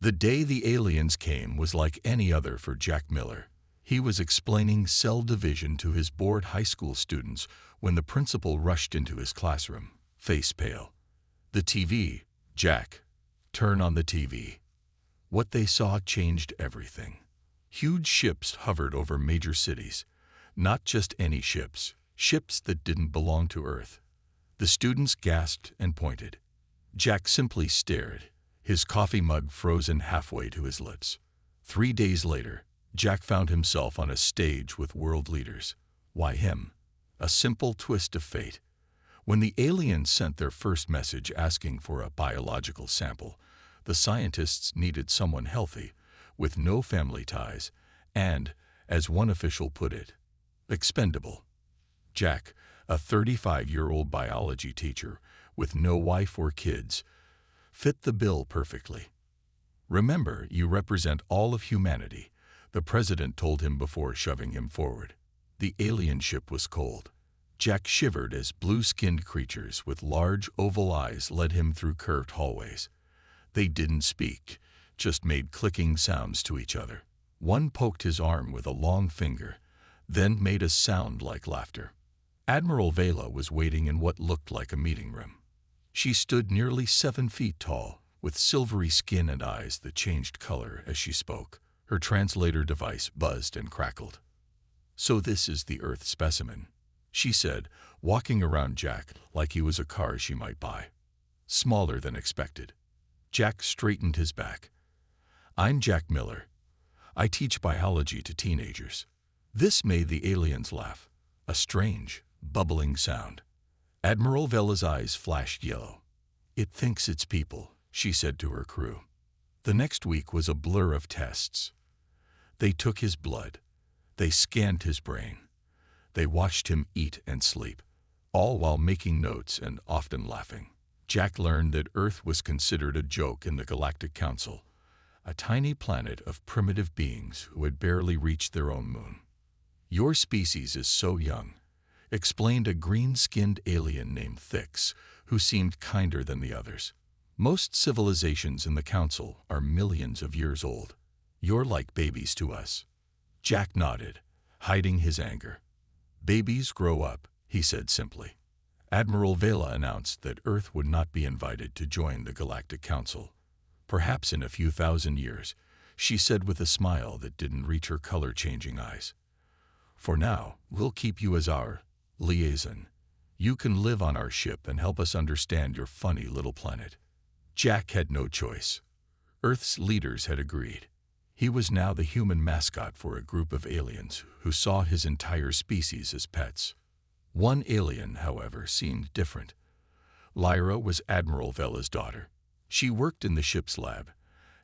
The day the aliens came was like any other for Jack Miller. He was explaining cell division to his bored high school students when the principal rushed into his classroom, face pale. "The TV, Jack. Turn on the TV." What they saw changed everything. Huge ships hovered over major cities. Not just any ships, ships that didn't belong to Earth. The students gasped and pointed. Jack simply stared, his coffee mug frozen halfway to his lips. 3 days later, Jack found himself on a stage with world leaders. Why him? A simple twist of fate. When the aliens sent their first message asking for a biological sample, the scientists needed someone healthy, with no family ties, and, as one official put it, expendable. Jack, a 35-year-old biology teacher with no wife or kids, fit the bill perfectly. "Remember, you represent all of humanity," the president told him before shoving him forward. The alien ship was cold. Jack shivered as blue-skinned creatures with large oval eyes led him through curved hallways. They didn't speak, just made clicking sounds to each other. One poked his arm with a long finger, then made a sound like laughter. Admiral Vela was waiting in what looked like a meeting room. She stood nearly 7 feet tall, with silvery skin and eyes that changed color as she spoke. Her translator device buzzed and crackled. "So this is the Earth specimen," she said, walking around Jack like he was a car she might buy. Smaller than expected. Jack straightened his back. "I'm Jack Miller. I teach biology to teenagers." This made the aliens laugh, a strange, bubbling sound. Admiral Vela's eyes flashed yellow. "It thinks it's people," she said to her crew. The next week was a blur of tests. They took his blood. They scanned his brain. They watched him eat and sleep, all while making notes and often laughing. Jack learned that Earth was considered a joke in the Galactic Council, a tiny planet of primitive beings who had barely reached their own moon. "Your species is so young," explained a green-skinned alien named Thix, who seemed kinder than the others. "Most civilizations in the Council are millions of years old. You're like babies to us." Jack nodded, hiding his anger. "Babies grow up," he said simply. Admiral Vela announced that Earth would not be invited to join the Galactic Council. "Perhaps in a few thousand years," she said with a smile that didn't reach her color-changing eyes. "For now, we'll keep you as our liaison. You can live on our ship and help us understand your funny little planet." Jack had no choice. Earth's leaders had agreed. He was now the human mascot for a group of aliens who saw his entire species as pets. One alien, however, seemed different. Lyra was Admiral Vela's daughter. She worked in the ship's lab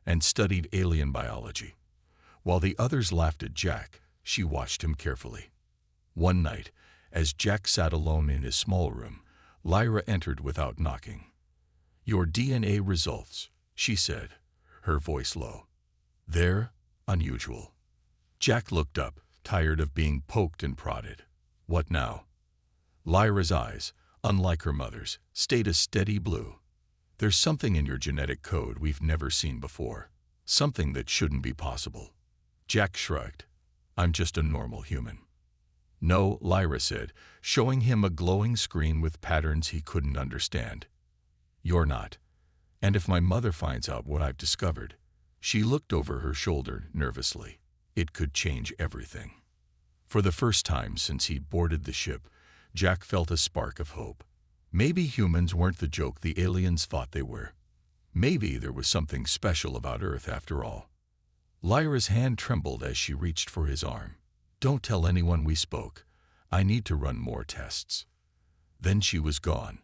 and studied alien biology. While the others laughed at Jack, she watched him carefully. One night, as Jack sat alone in his small room, Lyra entered without knocking. "Your DNA results," she said, her voice low. "They're unusual." Jack looked up, tired of being poked and prodded. "What now?" Lyra's eyes, unlike her mother's, stayed a steady blue. "There's something in your genetic code we've never seen before. Something that shouldn't be possible." Jack shrugged. "I'm just a normal human." "No," Lyra said, showing him a glowing screen with patterns he couldn't understand. "You're not. And if my mother finds out what I've discovered," she looked over her shoulder nervously, "it could change everything." For the first time since he'd boarded the ship, Jack felt a spark of hope. Maybe humans weren't the joke the aliens thought they were. Maybe there was something special about Earth after all. Lyra's hand trembled as she reached for his arm. "Don't tell anyone we spoke. I need to run more tests." Then she was gone,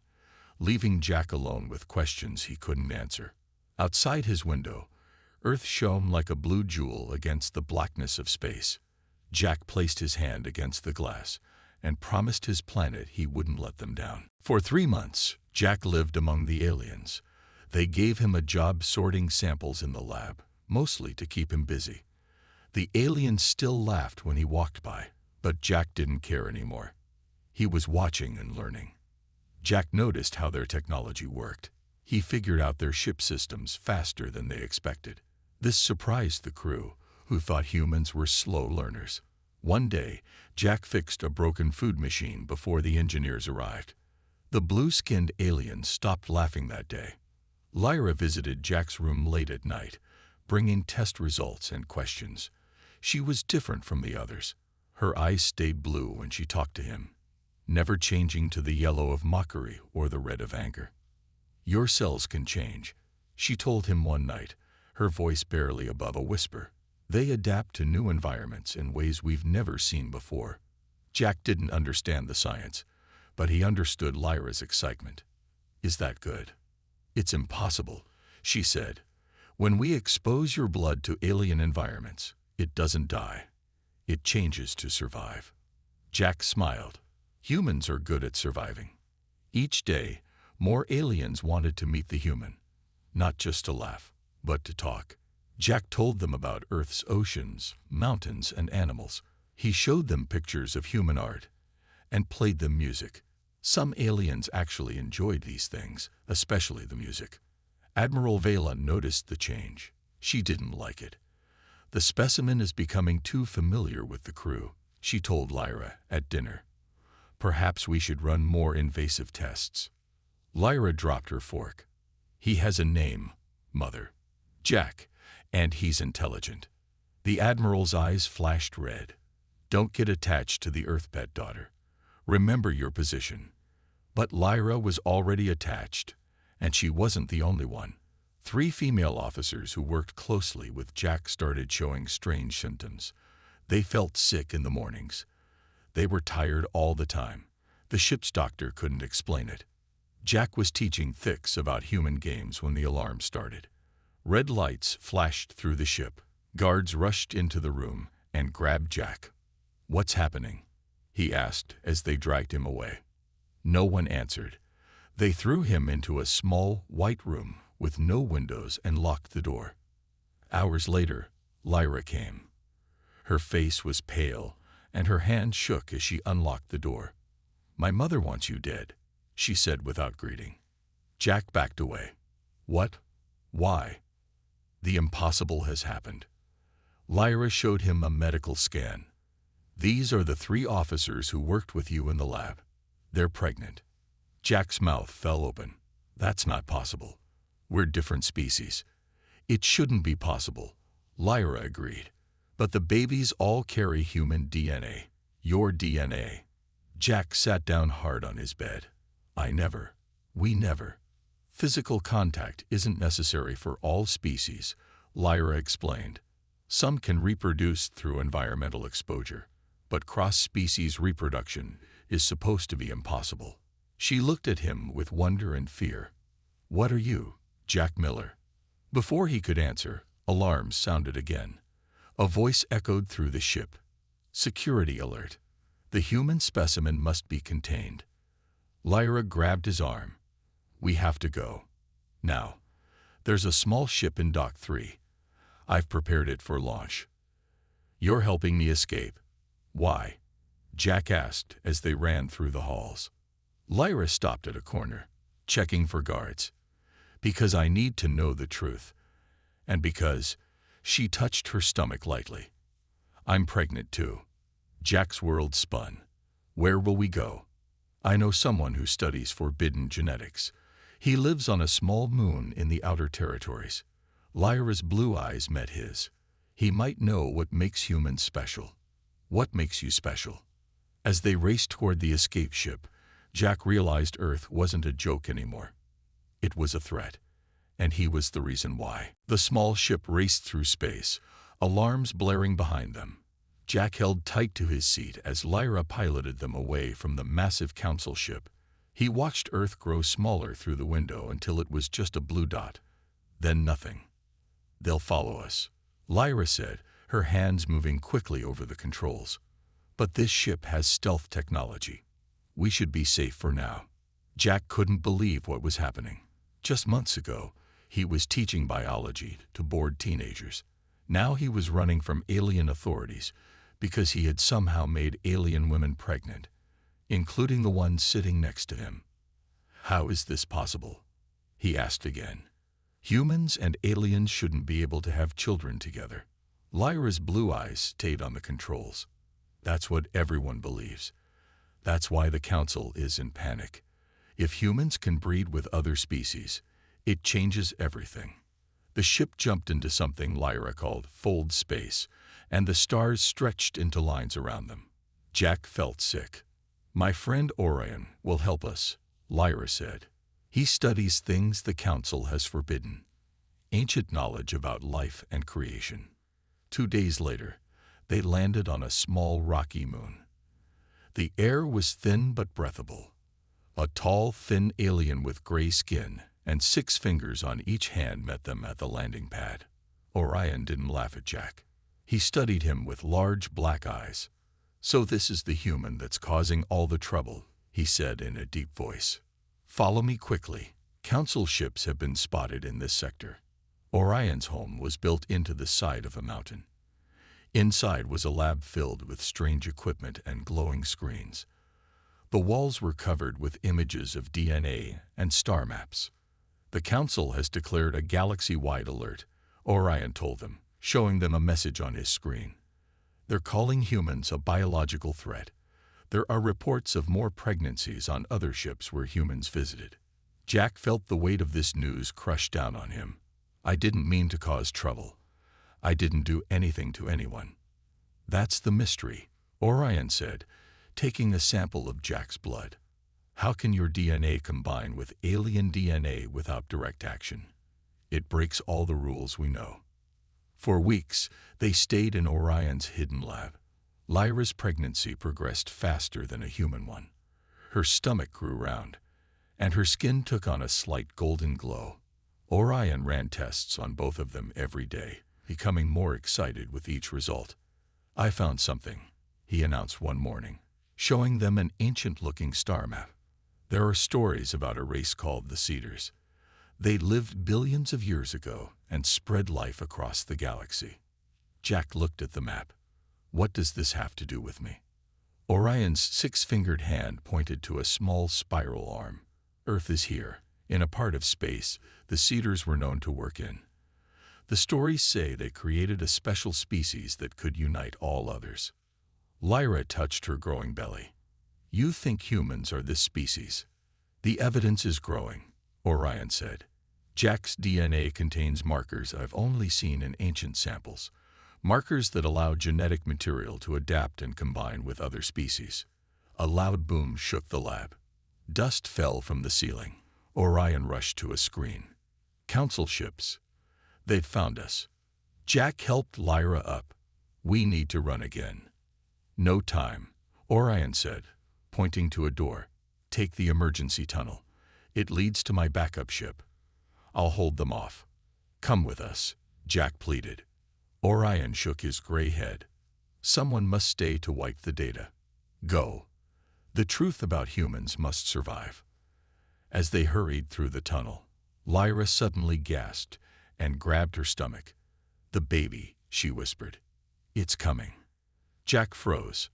leaving Jack alone with questions he couldn't answer. Outside his window, Earth shone like a blue jewel against the blackness of space. Jack placed his hand against the glass and promised his planet he wouldn't let them down. For 3 months, Jack lived among the aliens. They gave him a job sorting samples in the lab, mostly to keep him busy. The aliens still laughed when he walked by, but Jack didn't care anymore. He was watching and learning. Jack noticed how their technology worked. He figured out their ship systems faster than they expected. This surprised the crew, who thought humans were slow learners. One day, Jack fixed a broken food machine before the engineers arrived. The blue-skinned aliens stopped laughing that day. Lyra visited Jack's room late at night, bringing test results and questions. She was different from the others. Her eyes stayed blue when she talked to him, never changing to the yellow of mockery or the red of anger. "Your cells can change," she told him one night, her voice barely above a whisper. "They adapt to new environments in ways we've never seen before." Jack didn't understand the science, but he understood Lyra's excitement. "Is that good?" "It's impossible," she said. "When we expose your blood to alien environments, it doesn't die. It changes to survive." Jack smiled. Humans are good at surviving. Each day, more aliens wanted to meet the human, not just to laugh, but to talk. Jack told them about Earth's oceans, mountains, and animals. He showed them pictures of human art and played them music. Some aliens actually enjoyed these things, especially the music. Admiral Vela noticed the change. She didn't like it. "The specimen is becoming too familiar with the crew," she told Lyra at dinner. "Perhaps we should run more invasive tests." Lyra dropped her fork. "He has a name, Mother. Jack, and he's intelligent." The Admiral's eyes flashed red. "Don't get attached to the Earth pet, daughter. Remember your position." But Lyra was already attached, and she wasn't the only one. 3 female officers who worked closely with Jack started showing strange symptoms. They felt sick in the mornings. They were tired all the time. The ship's doctor couldn't explain it. Jack was teaching Thix about human games when the alarm started. Red lights flashed through the ship. Guards rushed into the room and grabbed Jack. "What's happening?" he asked as they dragged him away. No one answered. They threw him into a small, white room with no windows and locked the door. Hours later, Lyra came. Her face was pale, and her hand shook as she unlocked the door. "My mother wants you dead," she said without greeting. Jack backed away. "What? Why?" "The impossible has happened." Lyra showed him a medical scan. "These are the 3 officers who worked with you in the lab. They're pregnant." Jack's mouth fell open. "That's not possible. We're different species." "It shouldn't be possible," Lyra agreed. "But the babies all carry human DNA. Your DNA." Jack sat down hard on his bed. We never. Physical contact isn't necessary for all species," Lyra explained. "Some can reproduce through environmental exposure, but cross-species reproduction is supposed to be impossible." She looked at him with wonder and fear. "What are you, Jack Miller?" Before he could answer, alarms sounded again. A voice echoed through the ship. "Security alert. The human specimen must be contained." Lyra grabbed his arm. "We have to go. Now. There's a small ship in Dock 3. I've prepared it for launch." "You're helping me escape." "Why?" Jack asked as they ran through the halls. Lyra stopped at a corner, checking for guards. "Because I need to know the truth. And because—" she touched her stomach lightly. "I'm pregnant too." Jack's world spun. "Where will we go?" "I know someone who studies forbidden genetics. He lives on a small moon in the outer territories." Lyra's blue eyes met his. "He might know what makes humans special." "What makes you special?" As they raced toward the escape ship, Jack realized Earth wasn't a joke anymore. It was a threat, and he was the reason why. The small ship raced through space, alarms blaring behind them. Jack held tight to his seat as Lyra piloted them away from the massive council ship. He watched Earth grow smaller through the window until it was just a blue dot. Then nothing. "They'll follow us," Lyra said, her hands moving quickly over the controls. "But this ship has stealth technology. We should be safe for now." Jack couldn't believe what was happening. Just months ago, he was teaching biology to bored teenagers. Now he was running from alien authorities because he had somehow made alien women pregnant, including the one sitting next to him. "How is this possible?" he asked again. Humans and aliens shouldn't be able to have children together. Lyra's blue eyes stayed on the controls. That's what everyone believes. That's why the Council is in panic. If humans can breed with other species, it changes everything. The ship jumped into something Lyra called fold space, and the stars stretched into lines around them. Jack felt sick. "My friend Orion will help us," Lyra said. "He studies things the Council has forbidden. Ancient knowledge about life and creation." 2 days later, they landed on a small rocky moon. The air was thin but breathable. A tall, thin alien with gray skin and 6 fingers on each hand met them at the landing pad. Orion didn't laugh at Jack. He studied him with large black eyes. "So this is the human that's causing all the trouble," he said in a deep voice. "Follow me quickly. Council ships have been spotted in this sector." Orion's home was built into the side of a mountain. Inside was a lab filled with strange equipment and glowing screens. The walls were covered with images of DNA and star maps. "The Council has declared a galaxy-wide alert," Orion told them, showing them a message on his screen. "They're calling humans a biological threat. There are reports of more pregnancies on other ships where humans visited." Jack felt the weight of this news crush down on him. "I didn't mean to cause trouble. I didn't do anything to anyone." "That's the mystery," Orion said, taking a sample of Jack's blood. "How can your DNA combine with alien DNA without direct action? It breaks all the rules we know." For weeks, they stayed in Orion's hidden lab. Lyra's pregnancy progressed faster than a human one. Her stomach grew round, and her skin took on a slight golden glow. Orion ran tests on both of them every day, becoming more excited with each result. "I found something," he announced one morning, showing them an ancient-looking star map. "There are stories about a race called the Cedars. They lived billions of years ago and spread life across the galaxy." Jack looked at the map. "What does this have to do with me?" Orion's 6-fingered hand pointed to a small spiral arm. "Earth is here, in a part of space the Cedars were known to work in. The stories say they created a special species that could unite all others." Lyra touched her growing belly. "You think humans are this species?" "The evidence is growing," Orion said. "Jack's DNA contains markers I've only seen in ancient samples, markers that allow genetic material to adapt and combine with other species." A loud boom shook the lab. Dust fell from the ceiling. Orion rushed to a screen. "Council ships. They've found us." Jack helped Lyra up. "We need to run again." "No time," Orion said, pointing to a door. "Take the emergency tunnel. It leads to my backup ship. I'll hold them off." "Come with us," Jack pleaded. Orion shook his gray head. "Someone must stay to wipe the data." "Go." The truth about humans must survive. As they hurried through the tunnel, Lyra suddenly gasped and grabbed her stomach. "The baby," she whispered. "It's coming." Jack froze.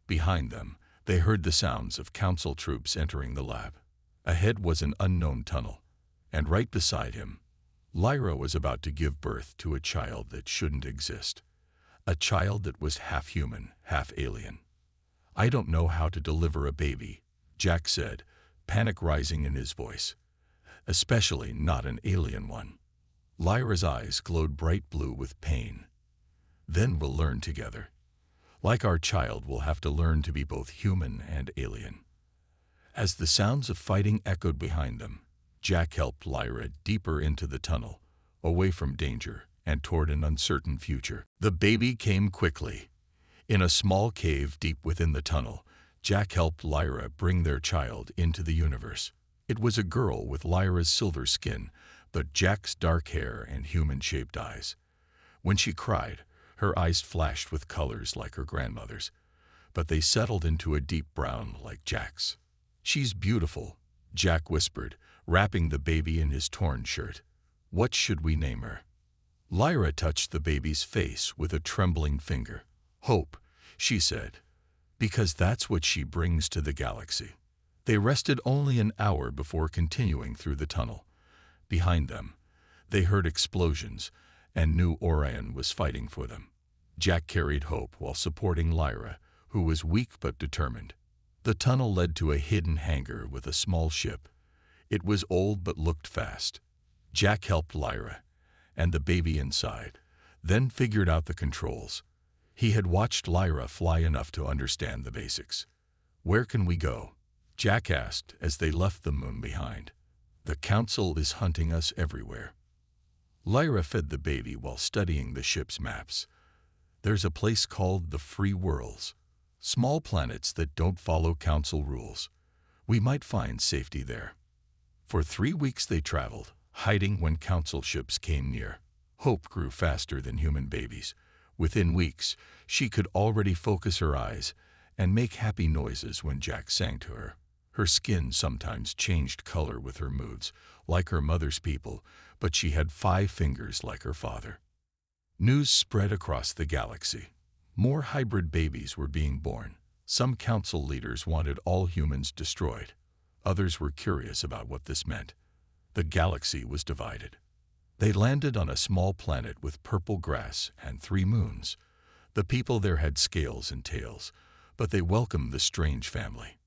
Behind them, they heard the sounds of Council troops entering the lab. Ahead was an unknown tunnel, and right beside him, Lyra was about to give birth to a child that shouldn't exist. A child that was half human, half alien. "I don't know how to deliver a baby," Jack said, panic rising in his voice. "Especially not an alien one." Lyra's eyes glowed bright blue with pain. "Then we'll learn together. Like our child, we'll have to learn to be both human and alien." As the sounds of fighting echoed behind them, Jack helped Lyra deeper into the tunnel, away from danger and toward an uncertain future. The baby came quickly. In a small cave deep within the tunnel, Jack helped Lyra bring their child into the universe. It was a girl with Lyra's silver skin, but Jack's dark hair and human-shaped eyes. When she cried, her eyes flashed with colors like her grandmother's, but they settled into a deep brown like Jack's. "She's beautiful," Jack whispered, wrapping the baby in his torn shirt. "What should we name her?" Lyra touched the baby's face with a trembling finger. "Hope," she said, "because that's what she brings to the galaxy." They rested only an hour before continuing through the tunnel. Behind them, They heard explosions and knew Orion was fighting for them. Jack carried hope while supporting Lyra, who was weak but determined. The tunnel led to a hidden hangar with a small ship. It was old but looked fast. Jack helped Lyra and the baby inside, then figured out the controls. He had watched Lyra fly enough to understand the basics. "Where can we go?" Jack asked as they left the moon behind. "The Council is hunting us everywhere." Lyra fed the baby while studying the ship's maps. "There's a place called the Free Worlds, small planets that don't follow Council rules. We might find safety there." For 3 weeks they traveled, hiding when Council ships came near. Hope grew faster than human babies. Within weeks, she could already focus her eyes and make happy noises when Jack sang to her. Her skin sometimes changed color with her moods, like her mother's people, but she had 5 fingers like her father. News spread across the galaxy. More hybrid babies were being born. Some council leaders wanted all humans destroyed. Others were curious about what this meant. The galaxy was divided. They landed on a small planet with purple grass and 3 moons. The people there had scales and tails, but they welcomed the strange family.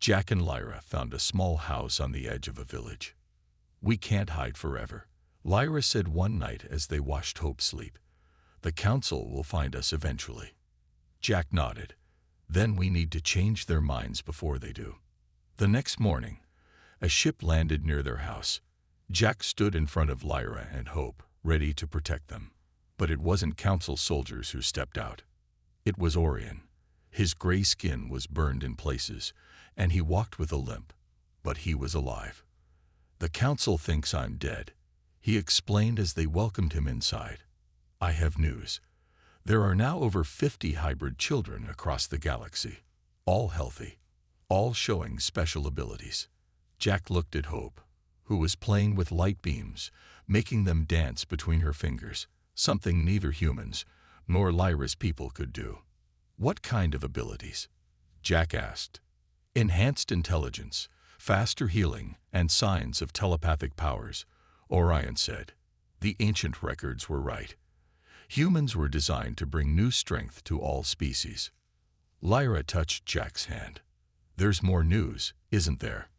Jack and Lyra found a small house on the edge of a village. "We can't hide forever," Lyra said one night as they watched Hope sleep. "The Council will find us eventually." Jack nodded. "Then we need to change their minds before they do." The next morning, a ship landed near their house. Jack stood in front of Lyra and Hope, ready to protect them. But it wasn't Council soldiers who stepped out. It was Orion. His gray skin was burned in places, and he walked with a limp. But he was alive. "The Council thinks I'm dead," he explained as they welcomed him inside. "I have news. There are now over 50 hybrid children across the galaxy, all healthy, all showing special abilities." Jack looked at Hope, who was playing with light beams, making them dance between her fingers, something neither humans nor Lyra's people could do. "What kind of abilities?" Jack asked. "Enhanced intelligence, faster healing, and signs of telepathic powers," Orion said. The ancient records were right. Humans were designed to bring new strength to all species. Lyra touched Jack's hand. "There's more news, isn't there?"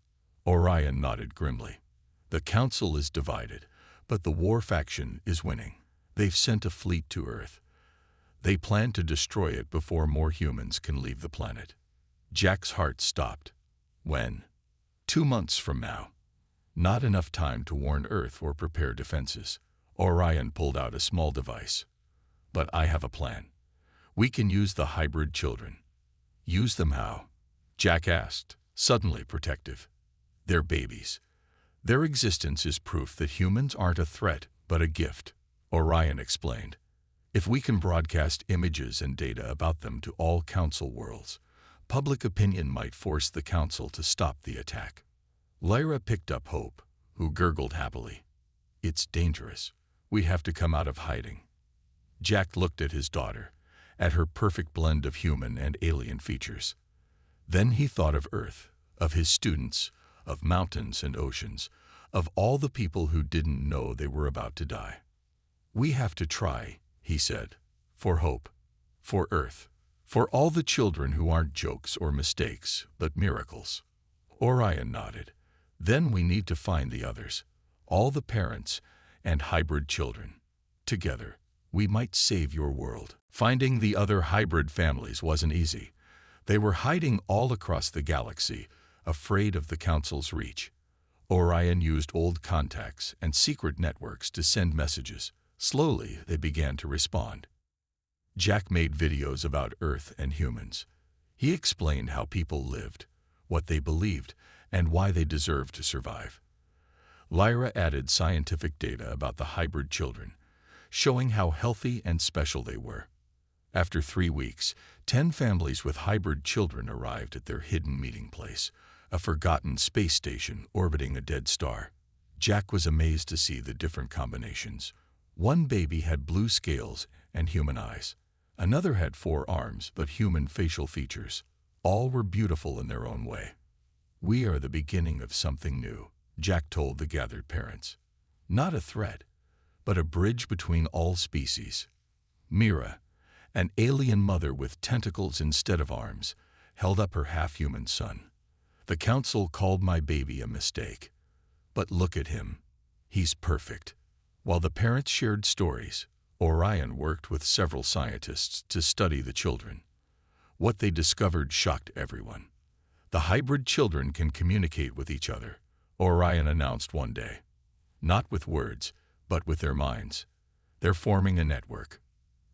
Orion nodded grimly. "The Council is divided, but the war faction is winning. They've sent a fleet to Earth. They plan to destroy it before more humans can leave the planet." Jack's heart stopped. "When?" 2 months from now. Not enough time to warn Earth or prepare defenses. Orion pulled out a small device. "But I have a plan. We can use the hybrid children." "Use them how?" Jack asked, suddenly protective. "They're babies. Their existence is proof that humans aren't a threat, but a gift," Orion explained. "If we can broadcast images and data about them to all Council worlds, public opinion might force the Council to stop the attack." Lyra picked up Hope, who gurgled happily. "It's dangerous. We have to come out of hiding." Jack looked at his daughter, at her perfect blend of human and alien features. Then he thought of Earth, of his students, of mountains and oceans, of all the people who didn't know they were about to die. "We have to try," he said, "for Hope, for Earth, for all the children who aren't jokes or mistakes, but miracles." Orion nodded. "Then we need to find the others, all the parents and hybrid children. Together, we might save your world." Finding the other hybrid families wasn't easy. They were hiding all across the galaxy, afraid of the Council's reach. Orion used old contacts and secret networks to send messages. Slowly, they began to respond. Jack made videos about Earth and humans. He explained how people lived, what they believed, and why they deserved to survive. Lyra added scientific data about the hybrid children, showing how healthy and special they were. After 3 weeks, 10 families with hybrid children arrived at their hidden meeting place, a forgotten space station orbiting a dead star. Jack was amazed to see the different combinations. One baby had blue scales and human eyes. Another had 4 arms but human facial features. All were beautiful in their own way. "We are the beginning of something new," Jack told the gathered parents. "Not a threat, but a bridge between all species. Mira, an alien mother with tentacles instead of arms, held up her half-human son. The council called my baby a mistake. But look at him. He's perfect. While the parents shared stories, Orion worked with several scientists to study the children. What they discovered shocked everyone. The hybrid children can communicate with each other, Orion announced one day. Not with words, but with their minds. They're forming a network.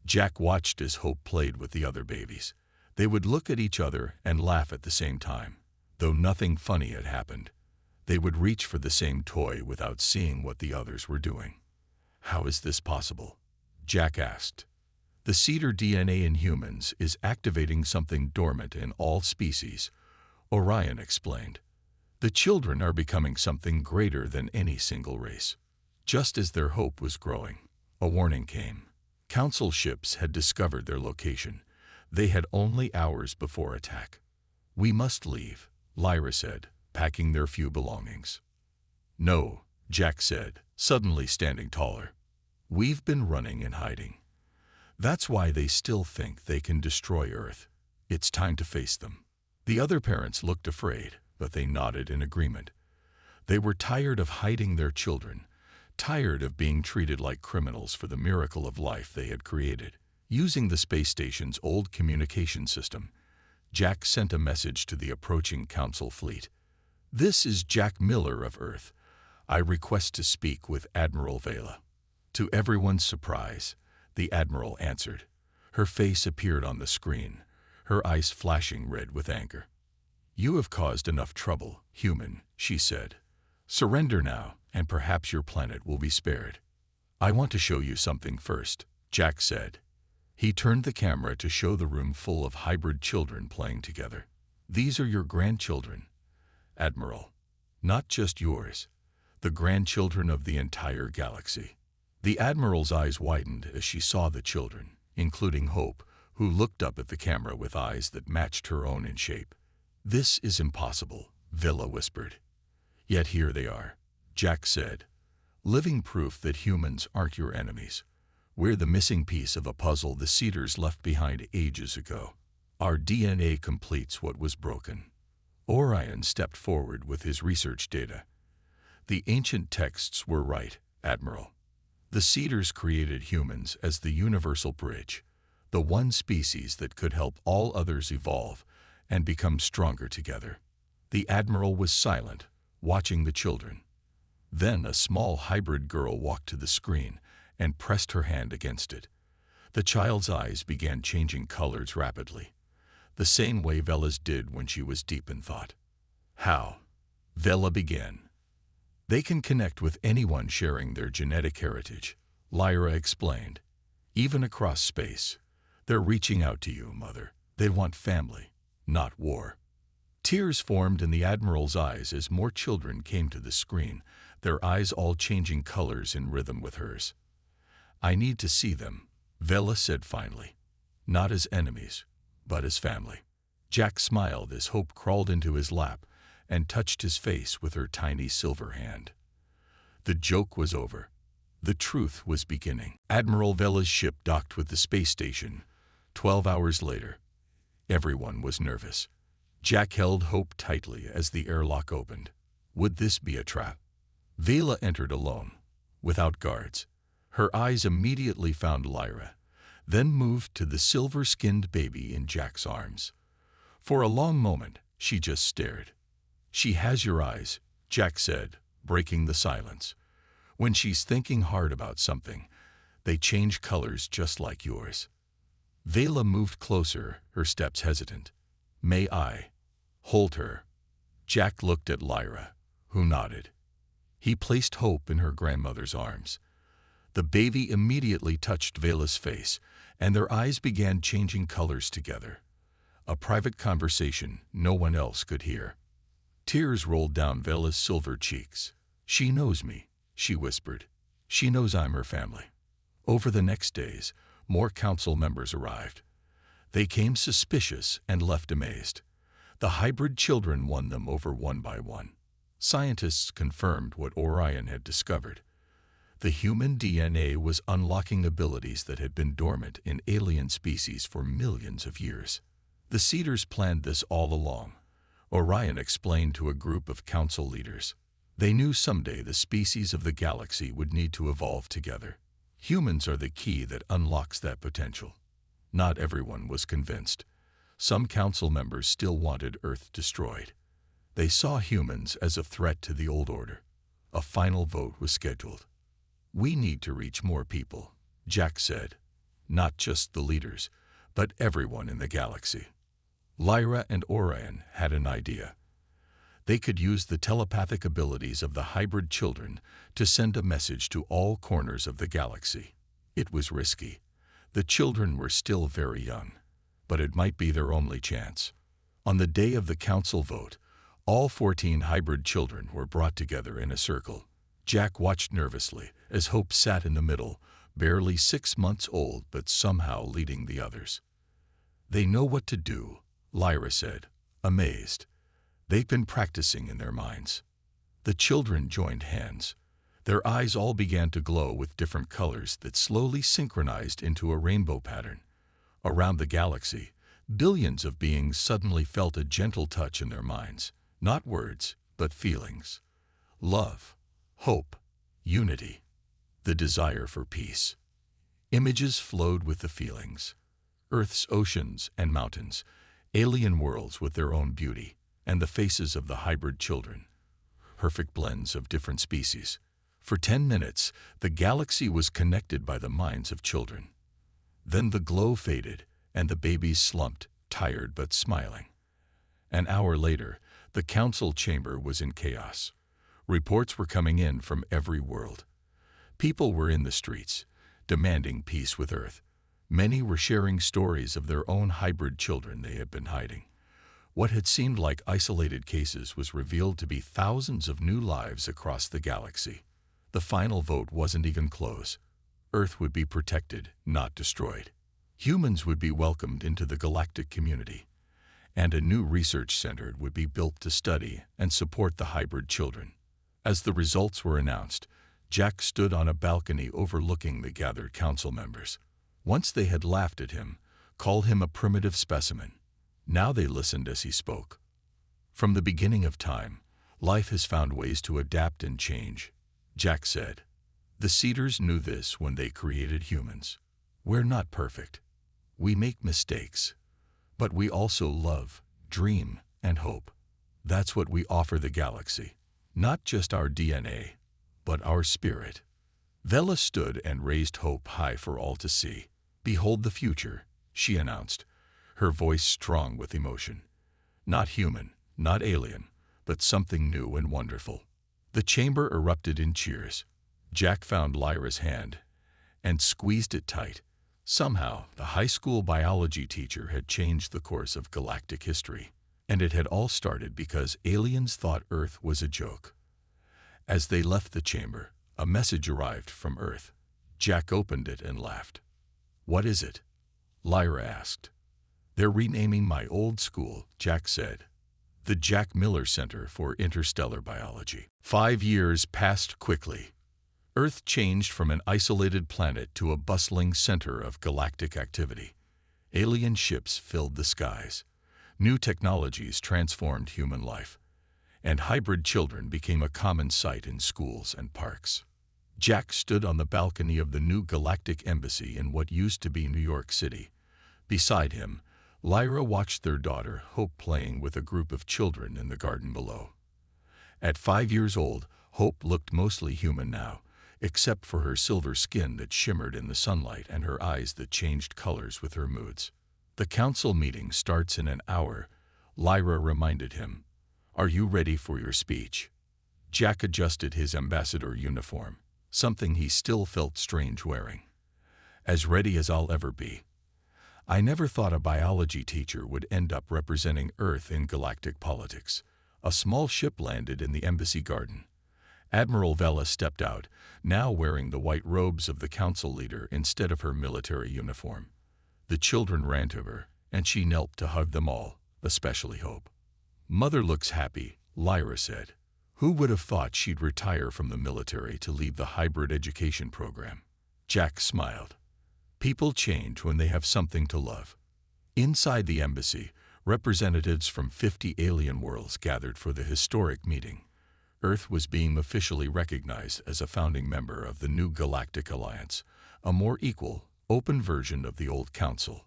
Jack watched as Hope played with the other babies. They would look at each other and laugh at the same time. Though nothing funny had happened, they would reach for the same toy without seeing what the others were doing. How is this possible? Jack asked. The cedar DNA in humans is activating something dormant in all species, Orion explained. The children are becoming something greater than any single race. Just as their hope was growing, a warning came. Council ships had discovered their location. They had only hours before attack. We must leave, Lyra said, packing their few belongings. No, Jack said, suddenly standing taller. We've been running and hiding. That's why they still think they can destroy Earth. It's time to face them. The other parents looked afraid, but they nodded in agreement. They were tired of hiding their children, tired of being treated like criminals for the miracle of life they had created. Using the space station's old communication system, Jack sent a message to the approaching council fleet. This is Jack Miller of Earth. I request to speak with Admiral Vela. To everyone's surprise, the Admiral answered. Her face appeared on the screen, her eyes flashing red with anger. You have caused enough trouble, human, she said. Surrender now, and perhaps your planet will be spared. I want to show you something first, Jack said. He turned the camera to show the room full of hybrid children playing together. These are your grandchildren, Admiral. Not just yours, the grandchildren of the entire galaxy. The Admiral's eyes widened as she saw the children, including Hope, who looked up at the camera with eyes that matched her own in shape. This is impossible, Vela whispered. Yet here they are, Jack said. Living proof that humans aren't your enemies. We're the missing piece of a puzzle the Cedars left behind ages ago. Our DNA completes what was broken. Orion stepped forward with his research data. The ancient texts were right, Admiral. The Cedars created humans as the universal bridge, the one species that could help all others evolve and become stronger together. The Admiral was silent, watching the children. Then a small hybrid girl walked to the screen and pressed her hand against it. The child's eyes began changing colors rapidly, the same way Vela's did when she was deep in thought. How? Vela began. They can connect with anyone sharing their genetic heritage, Lyra explained. Even across space. They're reaching out to you, Mother. They want family, not war. Tears formed in the Admiral's eyes as more children came to the screen, their eyes all changing colors in rhythm with hers. I need to see them, Vela said finally. Not as enemies, but as family. Jack smiled as Hope crawled into his lap and touched his face with her tiny silver hand. The joke was over. The truth was beginning. Admiral Vela's ship docked with the space station. 12 hours later, everyone was nervous. Jack held Hope tightly as the airlock opened. Would this be a trap? Vela entered alone, without guards. Her eyes immediately found Lyra, then moved to the silver-skinned baby in Jack's arms. For a long moment, she just stared. She has your eyes, Jack said, breaking the silence. When she's thinking hard about something, they change colors just like yours. Vela moved closer, her steps hesitant. May I hold her? Jack looked at Lyra, who nodded. He placed Hope in her grandmother's arms. The baby immediately touched Vela's face, and their eyes began changing colors together. A private conversation no one else could hear. Tears rolled down Vela's silver cheeks. She knows me, she whispered. She knows I'm her family. Over the next days, more council members arrived. They came suspicious and left amazed. The hybrid children won them over one by one. Scientists confirmed what Orion had discovered. The human DNA was unlocking abilities that had been dormant in alien species for millions of years. The Cedars planned this all along, Orion explained to a group of council leaders. They knew someday the species of the galaxy would need to evolve together. Humans are the key that unlocks that potential. Not everyone was convinced. Some council members still wanted Earth destroyed. They saw humans as a threat to the old order. A final vote was scheduled. "We need to reach more people," Jack said. "Not just the leaders, but everyone in the galaxy." Lyra and Orion had an idea. They could use the telepathic abilities of the hybrid children to send a message to all corners of the galaxy. It was risky. The children were still very young, but it might be their only chance. On the day of the council vote, all 14 hybrid children were brought together in a circle. Jack watched nervously as Hope sat in the middle, barely 6 months old but somehow leading the others. "They know what to do," Lyra said, amazed. They've been practicing in their minds. The children joined hands. Their eyes all began to glow with different colors that slowly synchronized into a rainbow pattern. Around the galaxy, billions of beings suddenly felt a gentle touch in their minds. Not words, but feelings. Love, hope, unity, the desire for peace. Images flowed with the feelings. Earth's oceans and mountains, alien worlds with their own beauty, and the faces of the hybrid children. Perfect blends of different species. For 10 minutes, the galaxy was connected by the minds of children. Then the glow faded, and the babies slumped, tired but smiling. An hour later, the council chamber was in chaos. Reports were coming in from every world. People were in the streets, demanding peace with Earth. Many were sharing stories of their own hybrid children they had been hiding. What had seemed like isolated cases was revealed to be thousands of new lives across the galaxy. The final vote wasn't even close. Earth would be protected, not destroyed. Humans would be welcomed into the galactic community, and a new research center would be built to study and support the hybrid children. As the results were announced, Jack stood on a balcony overlooking the gathered council members. Once they had laughed at him, called him a primitive specimen. Now they listened as he spoke. "From the beginning of time, life has found ways to adapt and change," Jack said. "The Cedars knew this when they created humans. We're not perfect. We make mistakes. But we also love, dream, and hope. That's what we offer the galaxy. Not just our DNA, but our spirit." Vela stood and raised hope high for all to see. "Behold the future," she announced, her voice strong with emotion. Not human, not alien, but something new and wonderful. The chamber erupted in cheers. Jack found Lyra's hand and squeezed it tight. Somehow, the high school biology teacher had changed the course of galactic history, and it had all started because aliens thought Earth was a joke. As they left the chamber, a message arrived from Earth. Jack opened it and laughed. "What is it?" Lyra asked. "They're renaming my old school," Jack said. "The Jack Miller Center for Interstellar Biology." 5 years passed quickly. Earth changed from an isolated planet to a bustling center of galactic activity. Alien ships filled the skies. New technologies transformed human life, and hybrid children became a common sight in schools and parks. Jack stood on the balcony of the new galactic embassy in what used to be New York City. Beside him, Lyra watched their daughter, Hope, playing with a group of children in the garden below. At 5 years old, Hope looked mostly human now, except for her silver skin that shimmered in the sunlight and her eyes that changed colors with her moods. "The council meeting starts in an hour," Lyra reminded him. "Are you ready for your speech?" Jack adjusted his ambassador uniform, something he still felt strange wearing. "As ready as I'll ever be. I never thought a biology teacher would end up representing Earth in galactic politics." A small ship landed in the embassy garden. Admiral Vela stepped out, now wearing the white robes of the council leader instead of her military uniform. The children ran to her, and she knelt to hug them all, especially Hope. "Mother looks happy," Lyra said. Who would have thought she'd retire from the military to lead the hybrid education program? Jack smiled. People change when they have something to love. Inside the embassy, representatives from 50 alien worlds gathered for the historic meeting. Earth was being officially recognized as a founding member of the new Galactic Alliance, a more equal, open version of the old council.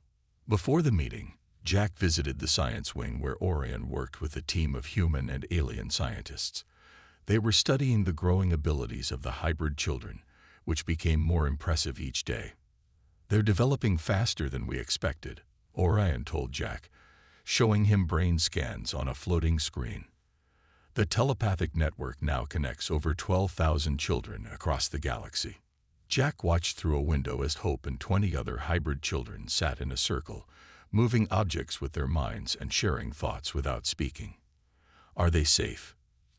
Before the meeting, Jack visited the science wing where Orion worked with a team of human and alien scientists. They were studying the growing abilities of the hybrid children, which became more impressive each day. "They're developing faster than we expected," Orion told Jack, showing him brain scans on a floating screen. The telepathic network now connects over 12,000 children across the galaxy. Jack watched through a window as Hope and 20 other hybrid children sat in a circle, moving objects with their minds and sharing thoughts without speaking. "Are they safe?"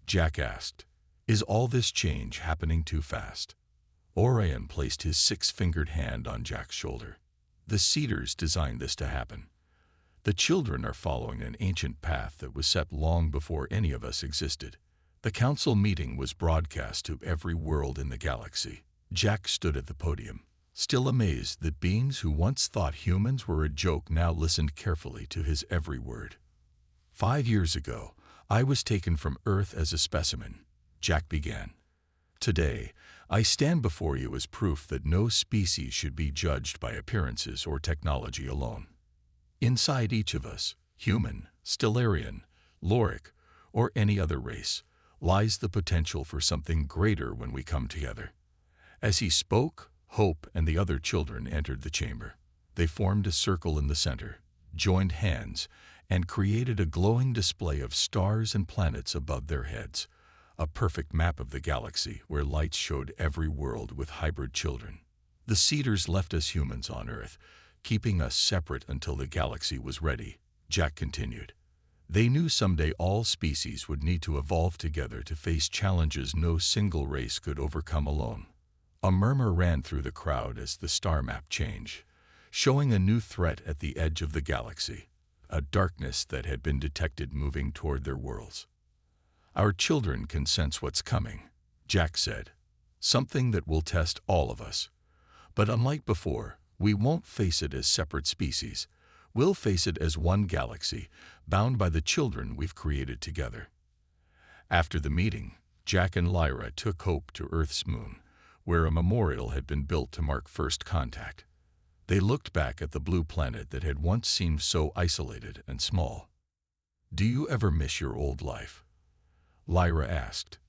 Jack asked. "Is all this change happening too fast?" Orion placed his six-fingered hand on Jack's shoulder. "The Cedars designed this to happen. The children are following an ancient path that was set long before any of us existed." The council meeting was broadcast to every world in the galaxy. Jack stood at the podium, still amazed that beings who once thought humans were a joke now listened carefully to his every word. "5 years ago, I was taken from Earth as a specimen," Jack began. "Today, I stand before you as proof that no species should be judged by appearances or technology alone. Inside each of us, human, Stellarian, Loric, or any other race, lies the potential for something greater when we come together." As he spoke, Hope and the other children entered the chamber. They formed a circle in the center, joined hands, and created a glowing display of stars and planets above their heads, a perfect map of the galaxy where lights showed every world with hybrid children. "The Cedars left us humans on Earth, keeping us separate until the galaxy was ready," Jack continued. "They knew someday all species would need to evolve together to face challenges no single race could overcome alone." A murmur ran through the crowd as the star map changed, showing a new threat at the edge of the galaxy, a darkness that had been detected moving toward their worlds. "Our children can sense what's coming," Jack said. "Something that will test all of us. But unlike before, we won't face it as separate species. We'll face it as one galaxy, bound by the children we've created together." After the meeting, Jack and Lyra took Hope to Earth's moon, where a memorial had been built to mark first contact. They looked back at the blue planet that had once seemed so isolated and small. "Do you ever miss your old life?" Lyra asked.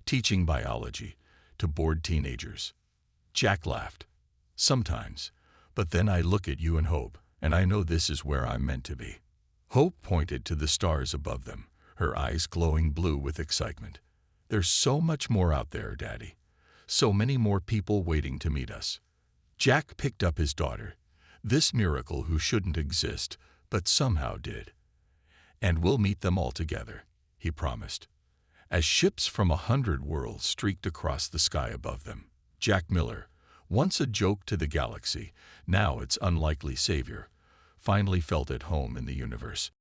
"Teaching biology to bored teenagers." Jack laughed. "Sometimes, but then I look at you and Hope, and I know this is where I'm meant to be." Hope pointed to the stars above them, her eyes glowing blue with excitement. "There's so much more out there, Daddy. So many more people waiting to meet us." Jack picked up his daughter, this miracle who shouldn't exist, but somehow did. "And we'll meet them all together," he promised. As ships from 100 worlds streaked across the sky above them, Jack Miller, once a joke to the galaxy, now its unlikely savior, finally felt at home in the universe.